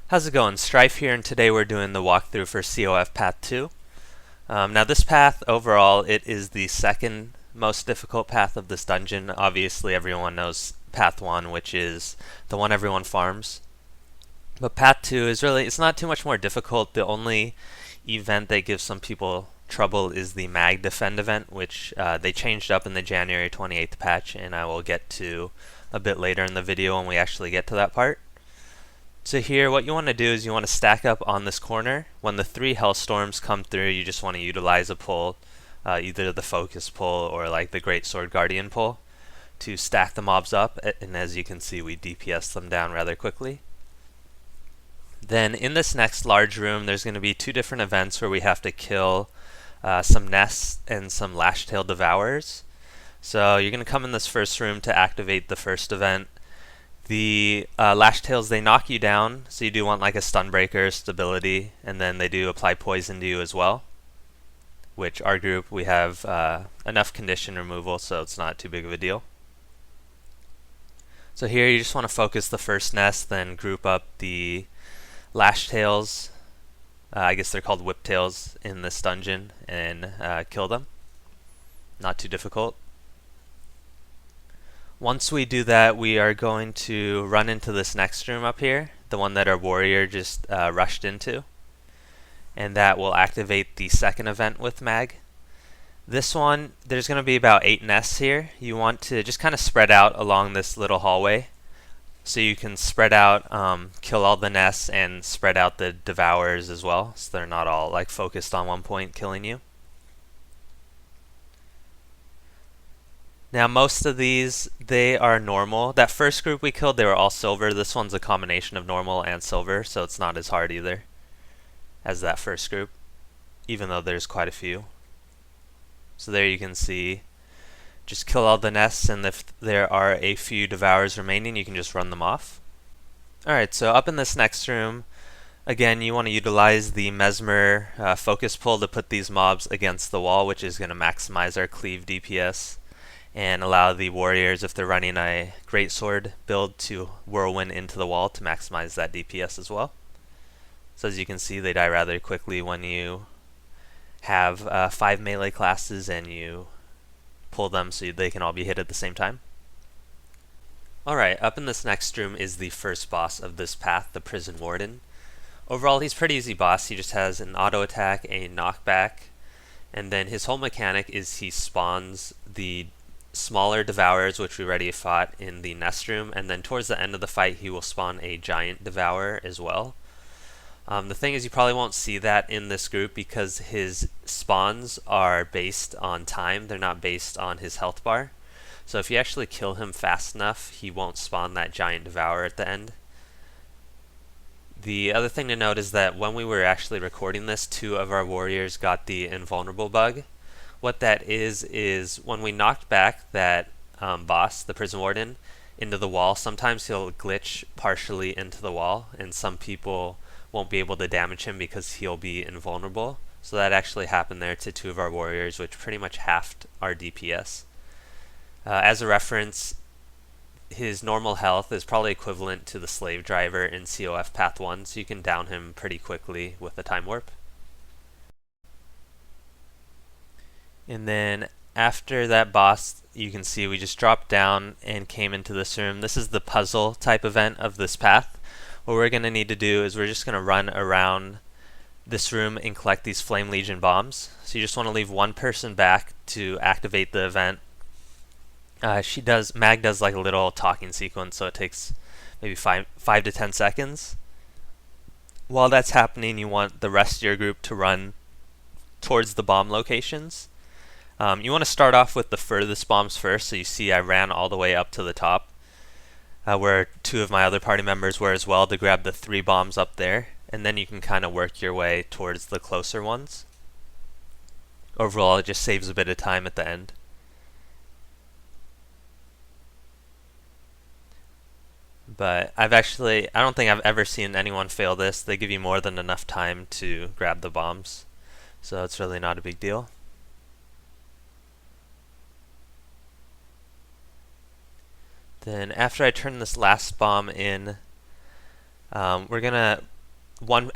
How's it going? Strife here, and today we're doing the walkthrough for COF Path 2. Now this path, overall, it is the second most difficult path of this dungeon. Obviously everyone knows Path 1, which is the one everyone farms. But Path 2 is really, it's not too much more difficult. The only event that gives some people trouble is the Mag Defend event, which they changed up in the January 28th patch, and I will get to a bit later in the video when we actually get to that part. So here, what you want to do is you want to stack up on this corner. When the 3 Hellstorms come through, you just want to utilize a pull, either the Focus pull or like the Great Sword Guardian pull, to stack the mobs up, and as you can see, we DPS them down rather quickly. Then in this next large room, there's going to be 2 different events where we have to kill some nests and some Lashtail Devourers. So you're going to come in this first room to activate the first event. The Lashtails, they knock you down, so you do want like a stun breaker, stability, and then they do apply poison to you as well, which our group, we have enough condition removal, so it's not too big of a deal. So here you just want to focus the first nest, then group up the Lashtails, I guess they're called Whiptails in this dungeon, and kill them. Not too difficult. Once we do that, we are going to run into this next room up here, the one that our warrior just rushed into, and that will activate the second event with Mag. This one, there's going to be about 8 nests here. You want to just kind of spread out along this little hallway, so you can spread out, kill all the nests, and spread out the Devourers as well, so they're not all like focused on one point killing you. Now most of these, they are normal. That first group we killed, they were all silver. This one's a combination of normal and silver, so it's not as hard either as that first group, even though there's quite a few. So there you can see, just kill all the nests, and if there are a few Devourers remaining, you can just run them off. Alright, so up in this next room, again, you want to utilize the Mesmer focus pull to put these mobs against the wall, which is going to maximize our cleave DPS. And allow the warriors, if they're running a greatsword build, to whirlwind into the wall to maximize that DPS as well. So as you can see, they die rather quickly when you have 5 melee classes and you pull them so they can all be hit at the same time. Alright, up in this next room is the first boss of this path, the Prison Warden. Overall, he's a pretty easy boss. He just has an auto attack, a knockback, and then his whole mechanic is he spawns the smaller Devourers, which we already fought in the nest room, and then towards the end of the fight he will spawn a giant Devourer as well. The thing is, you probably won't see that in this group because his spawns are based on time, they're not based on his health bar. So if you actually kill him fast enough, he won't spawn that giant Devourer at the end. The other thing to note is that when we were actually recording this, 2 of our warriors got the Invulnerable Bug. What that is when we knocked back that boss, the Prison Warden, into the wall, sometimes he'll glitch partially into the wall, and some people won't be able to damage him because he'll be invulnerable. So that actually happened there to 2 of our warriors, which pretty much halved our DPS. As a reference, his normal health is probably equivalent to the Slave Driver in COF Path 1, so you can down him pretty quickly with the Time Warp. And then after that boss, you can see we just dropped down and came into this room. This is the puzzle type event of this path. What we're going to need to do is we're just going to run around this room and collect these Flame Legion bombs. So you just want to leave one person back to activate the event. Mag does like a little talking sequence, so it takes maybe 5 to 10 seconds. While that's happening, you want the rest of your group to run towards the bomb locations. You want to start off with the furthest bombs first, so you see I ran all the way up to the top, where 2 of my other party members were as well, to grab the 3 bombs up there, and then you can kind of work your way towards the closer ones. Overall, it just saves a bit of time at the end. But I don't think I've ever seen anyone fail this. They give you more than enough time to grab the bombs, so it's really not a big deal. Then after I turn this last bomb in, we're gonna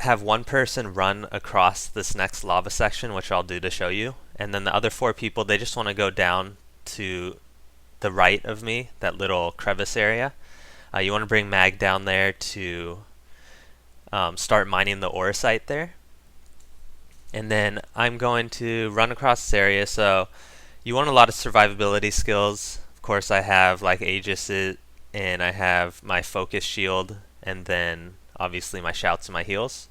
have one person run across this next lava section, which I'll do to show you, and then the other 4 people, they just want to go down to the right of me, that little crevice area. You want to bring Mag down there to start mining the ore site there. And then I'm going to run across this area, so you want a lot of survivability skills. Of course, I have like Aegis and I have my focus shield, and then obviously my shouts and my heals.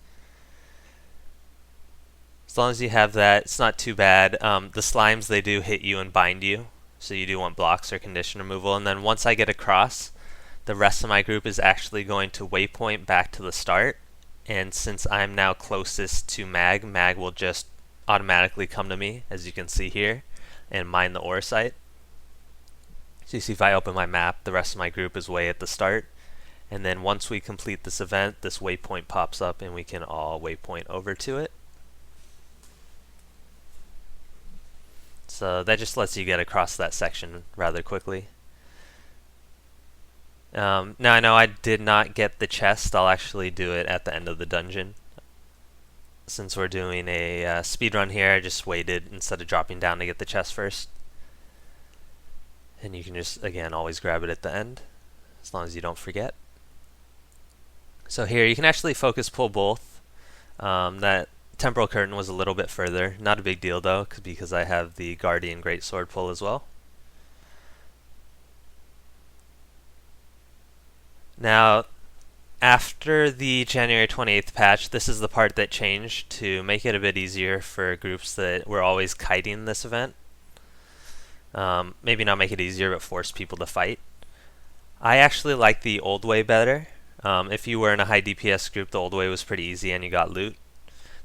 As long as you have that, it's not too bad. The slimes, they do hit you and bind you, so you do want blocks or condition removal. And then once I get across, the rest of my group is actually going to waypoint back to the start. And since I'm now closest to Mag, Mag will just automatically come to me, as you can see here, and mine the ore site. So you see, if I open my map, the rest of my group is way at the start. And then once we complete this event, this waypoint pops up and we can all waypoint over to it. So that just lets you get across that section rather quickly. Now I know I did not get the chest. I'll actually do it at the end of the dungeon. Since we're doing a speed run here, I just waited instead of dropping down to get the chest first. And you can just, again, always grab it at the end, as long as you don't forget. So here, you can actually focus pull both. That temporal curtain was a little bit further. Not a big deal though, because I have the Guardian Greatsword pull as well. Now, after the January 28th patch, this is the part that changed to make it a bit easier for groups that were always kiting this event. Maybe not make it easier, but force people to fight. I actually like the old way better. If you were in a high DPS group, the old way was pretty easy and you got loot.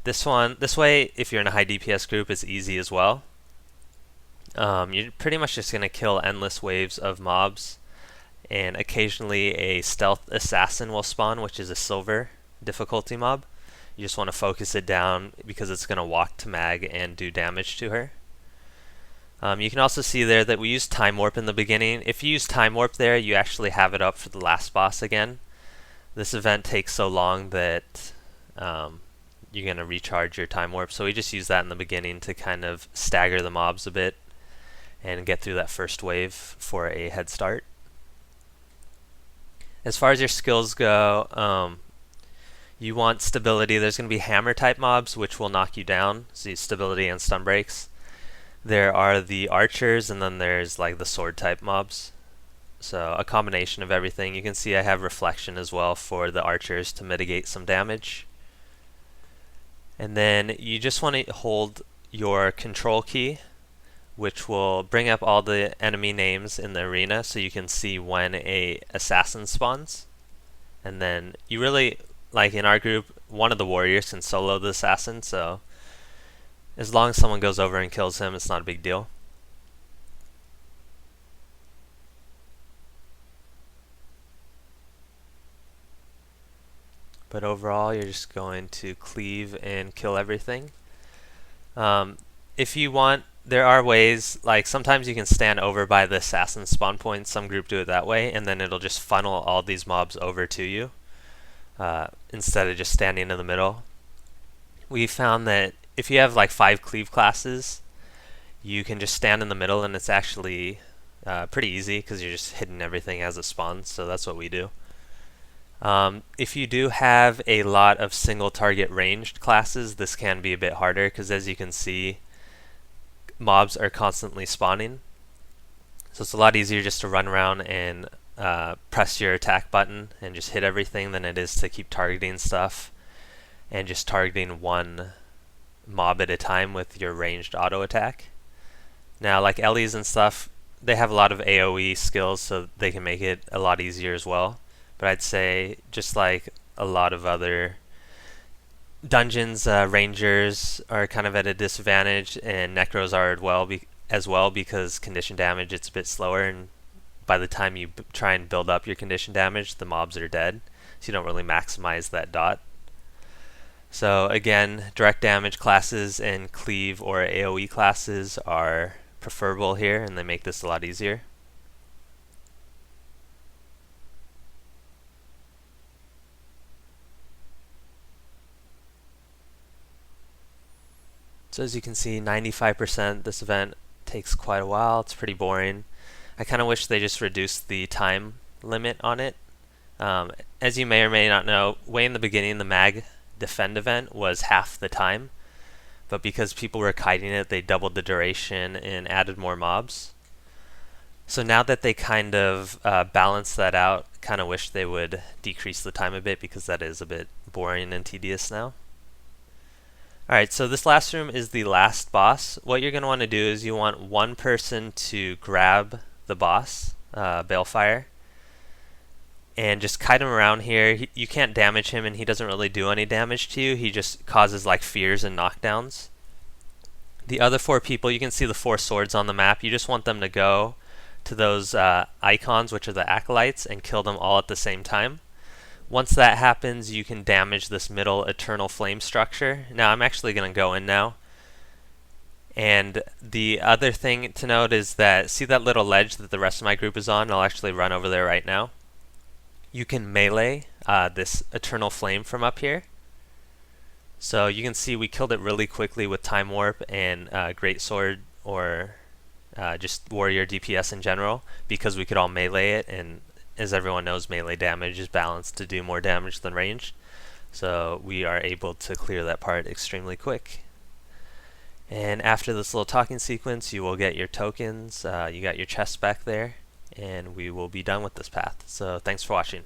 This way, if you're in a high DPS group, it's easy as well. You're pretty much just going to kill endless waves of mobs, and occasionally a stealth assassin will spawn, which is a silver difficulty mob. You just want to focus it down because it's going to walk to Mag and do damage to her. You can also see there that we used Time Warp in the beginning. If you use Time Warp there, you actually have it up for the last boss again. This event takes so long that you're going to recharge your Time Warp, so we just use that in the beginning to kind of stagger the mobs a bit and get through that first wave for a head start. As far as your skills go, you want stability. There's going to be hammer type mobs which will knock you down, so stability and stun breaks. There are the archers, and then there's like the sword type mobs. So a combination of everything. You can see I have reflection as well for the archers to mitigate some damage. And then you just want to hold your control key, which will bring up all the enemy names in the arena so you can see when a assassin spawns. And then you really, like in our group, one of the warriors can solo the assassin, so as long as someone goes over and kills him, it's not a big deal. But overall, you're just going to cleave and kill everything. If you want, there are ways, like sometimes you can stand over by the assassin spawn point. Some group do it that way, and then it'll just funnel all these mobs over to you instead of just standing in the middle. We found that if you have like 5 cleave classes, you can just stand in the middle, and it's actually pretty easy because you're just hitting everything as it spawns, so that's what we do. If you do have a lot of single target ranged classes, this can be a bit harder because, as you can see, mobs are constantly spawning. So it's a lot easier just to run around and press your attack button and just hit everything than it is to keep targeting stuff and just targeting one mob at a time with your ranged auto attack. Now, like Ellie's and stuff, they have a lot of AoE skills, so they can make it a lot easier as well. But I'd say, just like a lot of other dungeons, rangers are kind of at a disadvantage, and necros are as well because condition damage, it's a bit slower, and by the time you try and build up your condition damage, the mobs are dead, so you don't really maximize that dot. So again, direct damage classes and cleave or AoE classes are preferable here, and they make this a lot easier. So as you can see, 95%, this event takes quite a while. It's pretty boring. I kind of wish they just reduced the time limit on it. As you may or may not know, way in the beginning, the mag defend event was half the time, but because people were kiting it, they doubled the duration and added more mobs. So now that they kind of balanced that out, kind of wish they would decrease the time a bit, because that is a bit boring and tedious now. Alright, so this last room is the last boss. What you're going to want to do is you want one person to grab the boss, Balefire, and just kite him around here. You can't damage him, and he doesn't really do any damage to you. He just causes like fears and knockdowns. The other 4 people, you can see the 4 swords on the map. You just want them to go to those icons, which are the acolytes, and kill them all at the same time. Once that happens, you can damage this middle eternal flame structure. Now I'm actually going to go in now. And the other thing to note is that, see that little ledge that the rest of my group is on? I'll actually run over there right now. You can melee this eternal flame from up here. So you can see we killed it really quickly with Time Warp and Great Sword, or just Warrior DPS in general, because we could all melee it, and as everyone knows, melee damage is balanced to do more damage than ranged. So we are able to clear that part extremely quick. And after this little talking sequence, you will get your tokens. You got your chest back there, and we will be done with this path. So thanks for watching.